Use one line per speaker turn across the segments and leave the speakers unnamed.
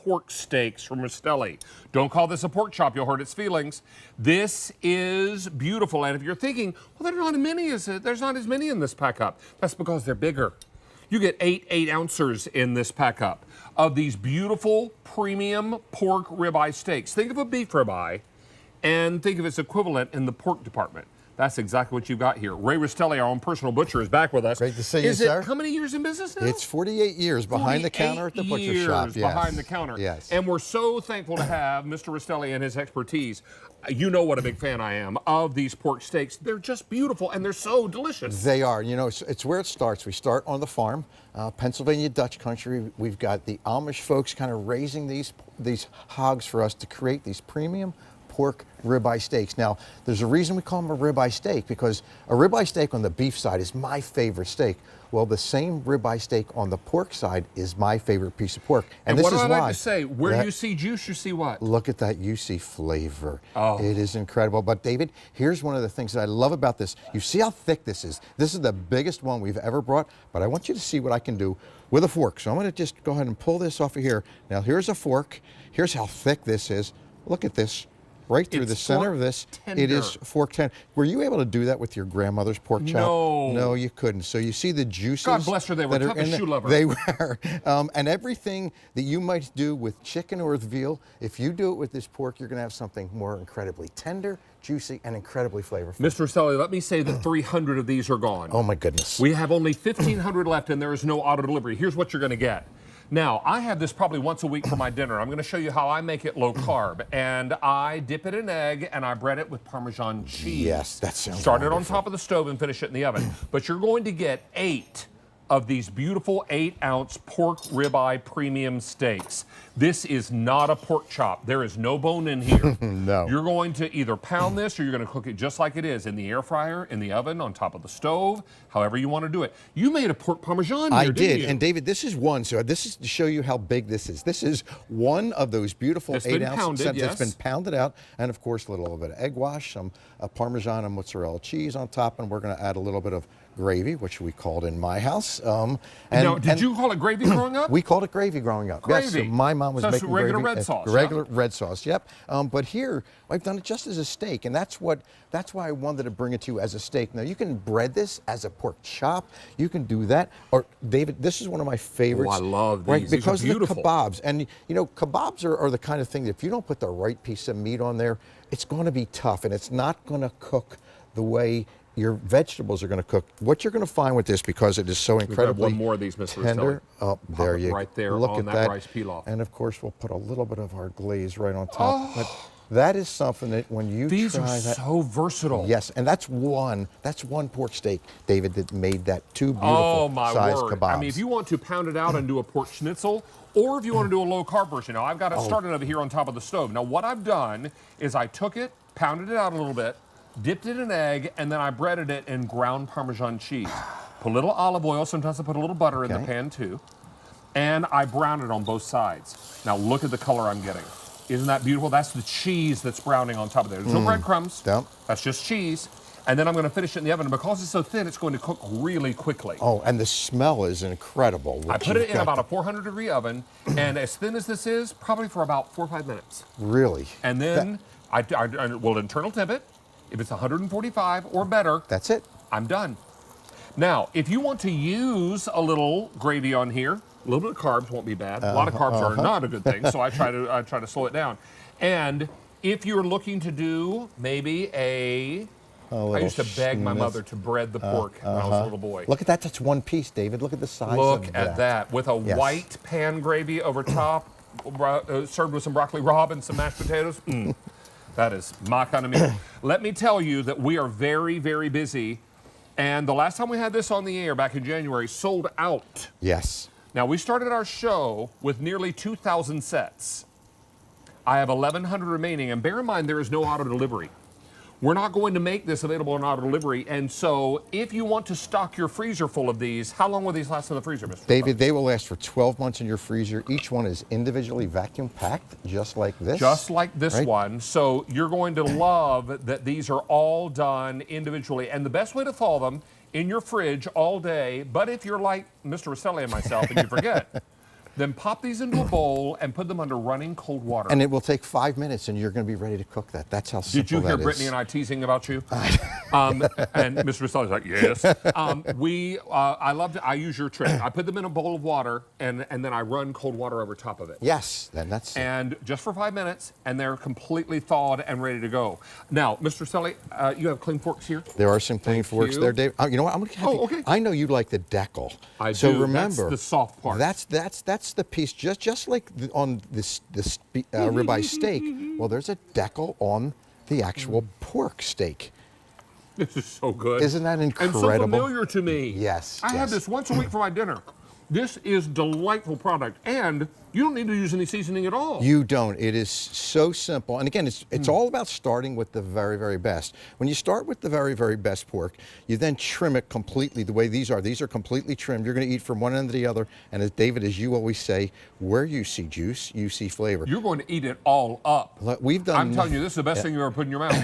pork steaks from Rastelli. Don't call this a pork chop, you'll hurt its feelings. This is beautiful, and if you're thinking, well, there's not as many in this pack up, that's because they're bigger. You get 8 ounces in this pack up of these beautiful premium pork ribeye steaks. Think of a beef ribeye and think of its equivalent in the pork department. That's exactly what you've got here. Ray Rastelli, our own personal butcher, is back with us.
Great to see you, sir.
How many years in business now?
It's 48 years behind the counter at the butcher shop. Yes.
Behind the counter.
Yes.
And we're so thankful to have Mr. Rastelli and his expertise. You know what a big fan I am of these pork steaks. They're just beautiful and they're so delicious.
They are. You know, it's where it starts. We start on the farm, Pennsylvania Dutch country. We've got the Amish folks kind of raising these hogs for us to create these premium pork ribeye steaks. Now, there's a reason we call them a ribeye steak, because a ribeye steak on the beef side is my favorite steak. Well, the same ribeye steak on the pork side is my favorite piece of pork. And this
what
is
I
why.
like to say, where you see juice, you see what?
Look at that, you see flavor.
Oh.
It is incredible. But David, here's one of the things that I love about this. You see how thick this is. This is the biggest one we've ever brought, but I want you to see what I can do with a fork. So I'm gonna just go ahead and pull this off of here. Now here's a fork. Here's how thick this is. Look at this. Right through the center of this, it is fork tender. Were you able to do that with your grandmother's pork chop?
No.
No, you couldn't. So you see the juices.
God bless her, they were tough as shoe leather.
They were. And everything that you might do with chicken or with veal, if you do it with this pork, you're going to have something more incredibly tender, juicy, and incredibly flavorful.
Mr. Rastelli, let me say that 300 of these are gone.
Oh my goodness.
We have only 1,500 left and there is no auto delivery. Here's what you're going to get. Now, I have this probably once a week for my dinner. I'm going to show you how I make it low carb. And I dip it in egg and I bread it with Parmesan cheese.
Yes, that sounds
Start it on
wonderful.
top of the stove and finish it in the oven. But you're going to get 8 of these beautiful 8-ounce pork ribeye premium steaks. This is not a pork chop. There is no bone in here.
No.
You're going to either pound this or you're going to cook it just like it is in the air fryer, in the oven, on top of the stove, however you want to do it. You made a pork Parmesan here,
I did,
didn't you?
and David, this is one. So this is to show you how big this is. This is one of those beautiful 8-ounce sets that's been pounded out, and of course a little bit of egg wash, some Parmesan and mozzarella cheese on top, and we're going to add a little bit of gravy, which we called in my house.
Did you call it gravy growing up?
We called it gravy growing up.
Gravy.
Yes, so my mom was making
regular
gravy,
red sauce.
regular red sauce. Yep. But here I've done it just as a steak, and that's why I wanted to bring it to you as a steak. Now you can bread this as a pork chop. You can do that. Or David, this is one of my favorites.
Oh, I love these.
Right, because
these are
of the
beautiful.
kebabs, and you know, kebabs are the kind of thing that if you don't put the right piece of meat on there, it's going to be tough, and it's not going to cook the way your vegetables are going to cook. What you're going to find with this, because it is so incredibly
one more of these, Mr.
tender.
Rastelli.
Oh, there you go.
Right there
Look
on
at
that rice pilaf.
And of course, we'll put a little bit of our glaze right on top. But that is something that when you
These
try
are
that,
so versatile.
yes, and that's one pork steak, David, that made that two beautiful
Oh my
size
word.
kebabs.
I mean, if you want to pound it out and do a pork schnitzel, or if you want to do a low carb version. Now I've got it started over here on top of the stove. Now what I've done is I took it, pounded it out a little bit, dipped it in egg, and then I breaded it in ground Parmesan cheese. Put a little olive oil, sometimes I put a little butter in the pan too, and I brown it on both sides. Now look at the color I'm getting. Isn't that beautiful? That's the cheese that's browning on top of there. There's no breadcrumbs.
Yep.
That's just cheese. And then I'm going to finish it in the oven. And because it's so thin, it's going to cook really quickly.
Oh, and the smell is incredible.
I put it in about a 400-degree oven, and as thin as this is, probably for about 4 or 5 minutes.
Really?
And then I will internal temp it. If it's 145 or better,
That's it.
I'm done. Now, if you want to use a little gravy on here, a little bit of carbs won't be bad. A lot of carbs are not a good thing, so I try to slow it down. And if you're looking to do maybe I used to beg my mother to bread the pork when I was a little boy.
Look at that. That's one piece, David. Look at the size
Look
of
at that. With a white pan gravy over top, served with some broccoli rabe and some mashed potatoes. That is my kind of meal. Let me tell you that we are very, very busy. And the last time we had this on the air back in January, sold out.
Yes.
Now, we started our show with nearly 2,000 sets. I have 1,100 remaining, and bear in mind, there is no auto delivery. We're not going to make this available in auto delivery, and so if you want to stock your freezer full of these, how long will these last in the freezer, Mr.
David, they will last for 12 months in your freezer. Each one is individually vacuum packed, just like this.
Just like this
right?
one. So you're going to love that these are all done individually. And the best way to thaw them in your fridge all day, but if you're like Mr. Rastelli and myself and you forget, Then pop these into a bowl and put them under running cold water.
And it will take 5 minutes, and you're going to be ready to cook that. That's how simple
Did you hear
that
Brittany
is.
and I teasing about you? And Mr. Rastelli's like, yes. I use your trick. I put them in a bowl of water, and then I run cold water over top of it.
Yes, then that's it.
And just for 5 minutes, and they're completely thawed and ready to go. Now, Mr. Rastelli, you have clean forks here?
There are some clean forks
you.
there, Dave. You know what? I'm going to have you.
Okay.
I know you like the decal.
I
so
do.
remember,
That's the soft part.
That's the piece, just like on this ribeye steak. Well, there's a decal on the actual pork steak.
This is so good.
Isn't that incredible?
And so familiar to me.
Yes.
I have this once a week for my dinner. This is delightful product, and you don't need to use any seasoning at all.
You don't. It is so simple. And again, it's all about starting with the very, very best. When you start with the very, very best pork, you then trim it completely the way these are. These are completely trimmed. You're going to eat from one end to the other. And as David, as you always say, where you see juice, you see flavor.
You're going to eat it all up.
We've done.
I'm telling you, this is the best thing you ever put in your mouth.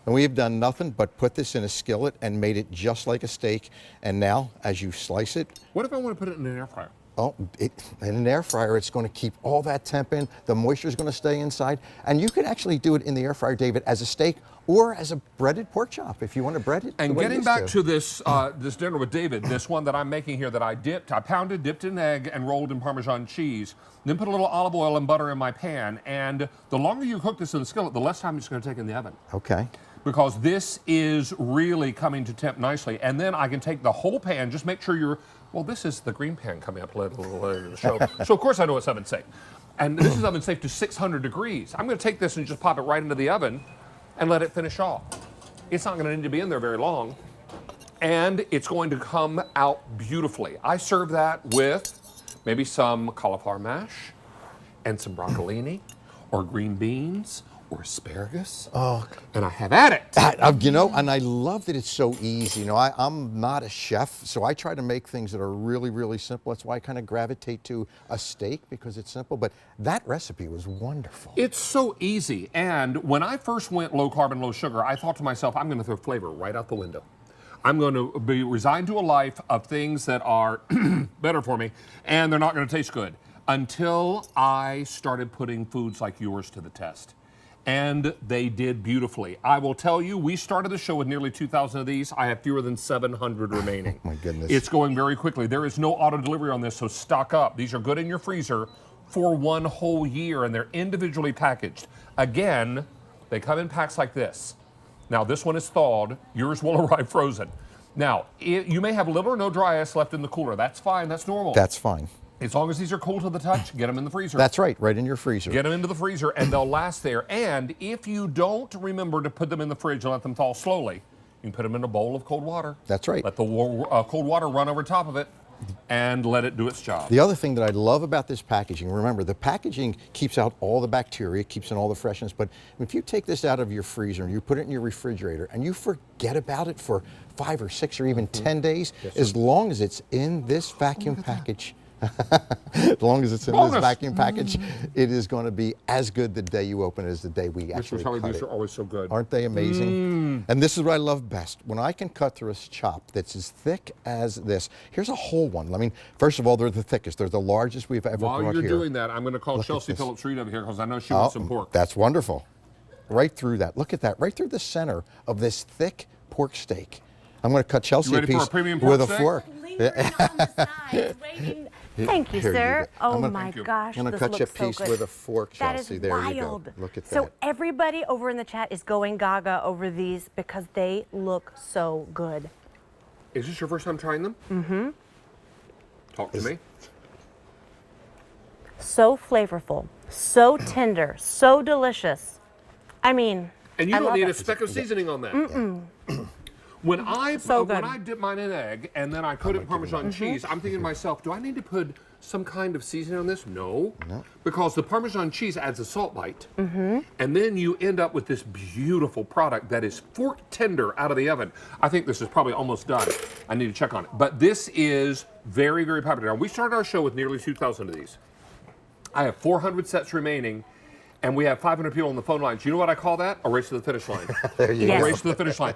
And we have done nothing but put this in a skillet and made it just like a steak. And now, as you slice it,
What if I want to put it in an air fryer?
oh, in an air fryer, it's going to keep all that temp in. The moisture is going to stay inside. And you can actually do it in the air fryer, David, as a steak or as a breaded pork chop if you want to bread it.
And getting back to this this dinner with David, this one that I'm making here that I pounded, dipped in egg, and rolled in Parmesan cheese, then put a little olive oil and butter in my pan. And the longer you cook this in the skillet, the less time it's going to take in the oven.
Okay.
Because this is really coming to temp nicely. And then I can take the whole pan, just make sure you're, well, this is the green pan coming up a little later in the show. So of course I know it's oven safe. And this is oven safe to 600 degrees. I'm gonna take this and just pop it right into the oven and let it finish off. It's not gonna need to be in there very long. And it's going to come out beautifully. I serve that with maybe some cauliflower mash and some broccolini or green beans or asparagus, and I have at it.
You know, and I love that it's so easy. You know, I'm not a chef, so I try to make things that are really, really simple. That's why I kind of gravitate to a steak, because it's simple. But that recipe was wonderful.
It's so easy. And when I first went low carb and low sugar, I thought to myself, I'm going to throw flavor right out the window. I'm going to be resigned to a life of things that are better for me, and they're not going to taste good, until I started putting foods like yours to the test. And they did beautifully. I will tell you, we started the show with nearly 2,000 of these. I have fewer than 700 remaining.
Oh my goodness.
It's going very quickly. There is no auto delivery on this, so stock up. These are good in your freezer for one whole year, and they're individually packaged. Again, they come in packs like this. Now, this one is thawed. Yours will arrive frozen. Now, you may have little or no dry ice left in the cooler. That's fine. That's normal.
That's fine.
As long as these are cool to the touch, get them in the freezer.
That's right in your freezer.
Get them into the freezer, and they'll last there. And if you don't remember to put them in the fridge and let them thaw slowly, you can put them in a bowl of cold water.
That's right.
Let the cold water run over top of it, and let it do its job.
The other thing that I love about this packaging, remember, the packaging keeps out all the bacteria, keeps in all the freshness, but if you take this out of your freezer and you put it in your refrigerator and you forget about it for 5 or 6 or even 10 days, as long as it's in this vacuum package, as long as it's in this vacuum package, it is going to be as good the day you open it as the day we actually cut it.
These are always so good.
Aren't they amazing? And this is what I love best. When I can cut through a chop that's as thick as this. Here's a whole one. I mean, first of all, they're the thickest. They're the largest we've ever brought here.
While you're doing that, I'm going to call Chelsea Phillips-Reed over here because I know she wants some pork.
That's wonderful. Right through that. Look at that. Right through the center of this thick pork steak. I'm going to cut Chelsea a piece
for a premium pork
with a
steak?
fork.
Lingering on the side, waiting. Thank you,
Here you
sir.
go.
Oh
I'm
my
Thank you.
gosh,
I'm going to
this
cut you a
looks so
piece
good.
with a fork,
That
Chelsea.
is
There
wild.
you go. Look at
So
that.
everybody over in the chat is going gaga over these because they look so good.
Is this your first time trying them? Mm-hmm. Talk to me.
So flavorful, so tender, so delicious. I mean,
And you
I
don't
love
need a
it.
speck of seasoning on that. When I dip mine in egg and then I coat it in Parmesan cheese, I'm thinking to myself, do I need to put some kind of seasoning on this? No. Because the Parmesan cheese adds a salt bite. And then you end up with this beautiful product that is fork tender out of the oven. I think this is probably almost done. I need to check on it. But this is very, very popular. Now, we started our show with nearly 2,000 of these. I have 400 sets remaining. And we have 500 people on the phone lines. You know what I call that? A race to the finish line.
There you
Yes.
go.
A race to the finish line.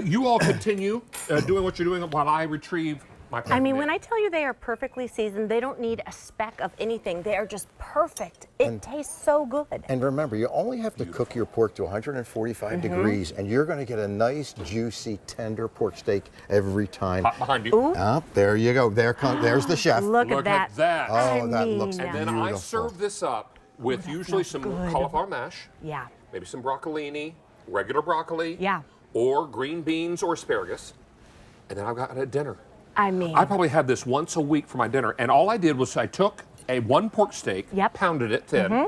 You all continue doing what you're doing while I retrieve My
I mean,
favorite.
when I tell you they are perfectly seasoned, they don't need a speck of anything. They are just perfect. It tastes so good.
And remember, you only have to cook your pork to 145 degrees, and you're going to get a nice, juicy, tender pork steak every time.
Hot behind you.
There you go. There's the chef.
Look
Look
at
at
that.
that.
Oh,
I
that
mean,
looks
And then I serve this up with usually some
good.
cauliflower mash,
Yeah.
maybe some broccolini, regular broccoli,
Yeah.
or green beans or asparagus. And then I've got it at dinner.
I mean,
I probably have this once a week for my dinner. And all I did was I took one pork steak,
Yep.
pounded it thin,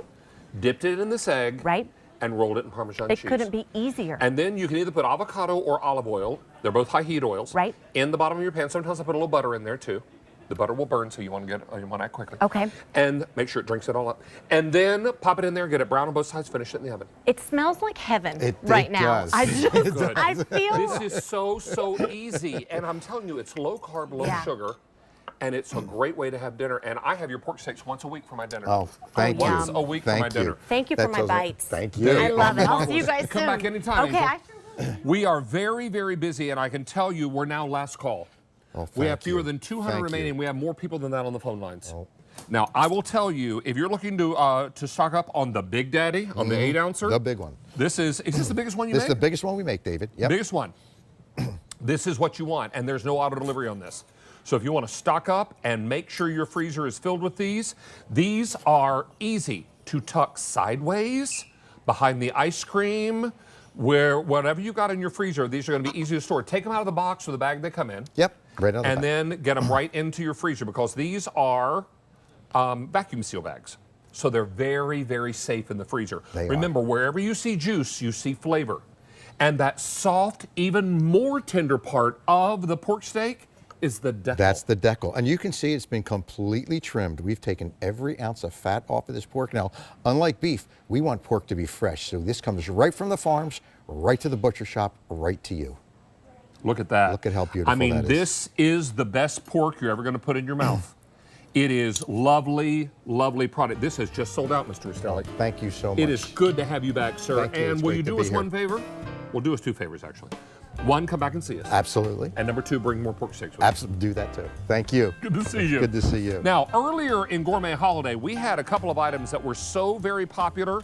dipped it in this egg,
Right.
and rolled it in Parmesan
it
cheese.
couldn't be easier.
And then you can either put avocado or olive oil. They're both high heat oils.
Right.
In the bottom of your pan. Sometimes I put a little butter in there too. The butter will burn, so you want to act quickly.
Okay.
And make sure it drinks it all up. And then pop it in there, get it brown on both sides, finish it in the oven.
It smells like heaven
It
right now.
does.
I just,
Good.
I feel.
This is so easy. And I'm telling you, it's low carb, low
Yeah.
sugar. And it's a great way to have dinner. And I have your pork steaks once a week for my dinner.
Oh, thank you.
Once a week for
Thank
my
you.
dinner.
Thank you for
That
my
tells me-
bites.
Thank you.
I love it. I'll see you guys
Come
soon.
back anytime.
Okay.
We are very, very busy, and I can tell you we're now last call.
Oh,
We have
thank
fewer
you.
than 200
Thank
remaining.
you.
We have more people than that on the phone lines.
Oh.
Now, I will tell you, if you're looking to stock up on the Big Daddy, on the 8-ouncer,
The big one.
is this the biggest one you
This is
make?
the biggest one we make, David. Yep.
Biggest one. This is what you want, and there's no auto delivery on this. So if you want to stock up and make sure your freezer is filled with these are easy to tuck sideways behind the ice cream, where whatever you got in your freezer, these are going to be easy to store. Take them out of the box or the bag they come in.
Yep. Right on the
And
back.
then get them right into your freezer because these are vacuum seal bags. So they're very, very safe in the freezer.
They are.
Remember, wherever you see juice, you see flavor. And that soft, even more tender part of the pork steak is the deckle.
That's the deckle. And you can see it's been completely trimmed. We've taken every ounce of fat off of this pork. Now, unlike beef, we want pork to be fresh. So this comes right from the farms, right to the butcher shop, right to you.
Look at that.
Look at how beautiful
I mean,
that is.
this is the best pork you're ever going to put in your mouth. It is lovely, lovely product. This has just sold out, Mr. Rastelli.
Thank you so much.
It is good to have you back, sir.
Thank you.
And
It's
will
great
you
to
do
be
us
here.
one favor? We'll do us two favors, actually. One, come back and see us.
Absolutely.
And number two, bring more pork steaks with you.
Absolutely. Do that too. Thank you.
Good to see you.
Good to see you.
Now, earlier in Gourmet Holiday, we had a couple of items that were so very popular